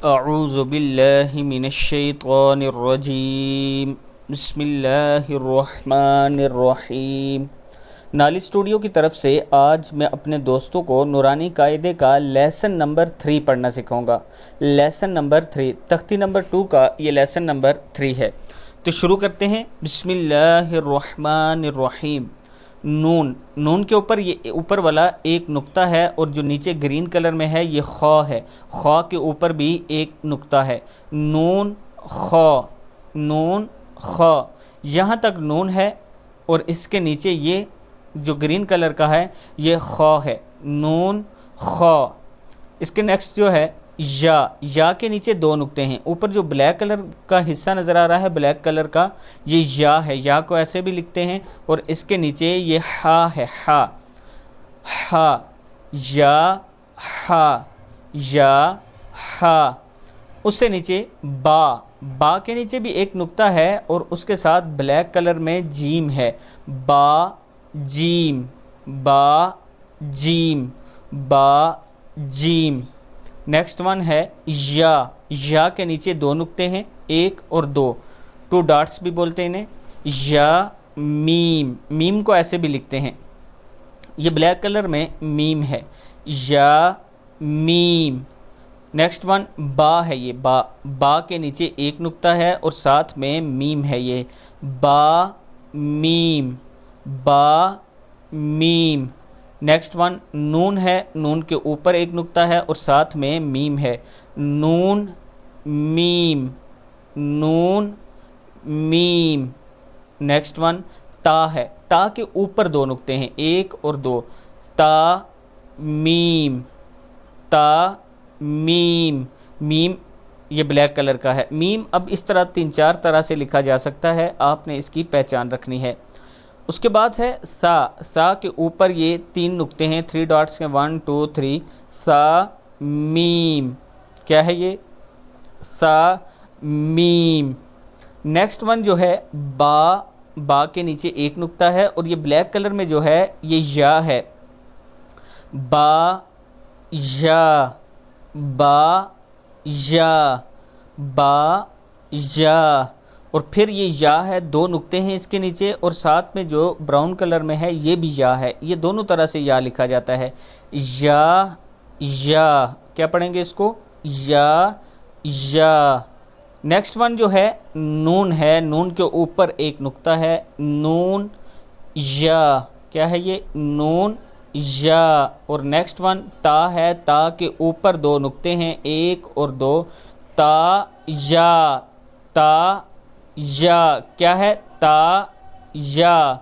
اعوذ باللہ من الشیطان الرجیم بسم اللہ الرحمن الرحیم۔ نالی اسٹوڈیو کی طرف سے آج میں اپنے دوستوں کو نورانی قاعدے کا لیسن نمبر 3 پڑھنا سکھاؤں گا۔ لیسن نمبر 3 تختی نمبر 2 کا یہ لیسن نمبر 3 ہے، تو شروع کرتے ہیں۔ بسم اللہ الرحمن الرحیم۔ نون کے اوپر یہ اوپر والا ایک نقطہ ہے، اور جو نیچے گرین کلر میں ہے یہ خا ہے۔ خا کے اوپر بھی ایک نقطہ ہے۔ نون خا یہاں تک نون ہے، اور اس کے نیچے یہ جو گرین کلر کا ہے یہ خا ہے۔ نون خا۔ اس کے نیکسٹ جو ہے یا کے نیچے 2 نقطے ہیں۔ اوپر جو بلیک کلر کا حصہ نظر آ رہا ہے بلیک کلر کا، یہ یا ہے۔ یا کو ایسے بھی لکھتے ہیں، اور اس کے نیچے یہ ہا ہے۔ ہا یا اس سے نیچے با کے نیچے بھی ایک نقطہ ہے، اور اس کے ساتھ بلیک کلر میں جیم ہے۔ با جیم۔ نیکسٹ ون ہے یا کے نیچے 2 نقطے ہیں، 1 اور 2 ڈاٹس بھی بولتے ہیں انہیں۔ یا میم کو ایسے بھی لکھتے ہیں، یہ بلیک کلر میں میم ہے۔ یا میم۔ نیکسٹ ون با ہے، یہ با کے نیچے 1 نقطہ ہے اور ساتھ میں میم ہے، یہ با میم۔ نیکسٹ ون نون ہے، نون کے اوپر 1 نقطہ ہے اور ساتھ میں میم ہے، نون میم۔ نیکسٹ ون تا ہے، تا کے اوپر 2 نقطے ہیں، 1 اور 2، تا میم۔ میم یہ بلیک کلر کا ہے۔ میم اب اس طرح 3-4 طرح سے لکھا جا سکتا ہے، آپ نے اس کی پہچان رکھنی ہے۔ اس کے بعد ہے سا کے اوپر یہ 3 نقطے ہیں، 3 ڈاٹس ہیں، 1 2 3، سا میم۔ کیا ہے یہ؟ سا میم۔ نیکسٹ ون جو ہے با کے نیچے 1 نقطہ ہے، اور یہ بلیک کلر میں جو ہے یہ یا ہے، با یا۔ اور پھر یہ یا ہے، 2 نقطے ہیں اس کے نیچے، اور ساتھ میں جو براؤن کلر میں ہے یہ بھی یا ہے۔ یہ دونوں طرح سے یا لکھا جاتا ہے، یا۔ کیا پڑھیں گے اس کو؟ یا۔ نیکسٹ ون جو ہے نون ہے، نون کے اوپر 1 نقطہ ہے، نون یا۔ کیا ہے یہ؟ نون یا۔ اور نیکسٹ ون تا ہے، تا کے اوپر 2 نقطے ہیں، 1 اور 2، تا یا۔ کیا ہے؟ تا یا۔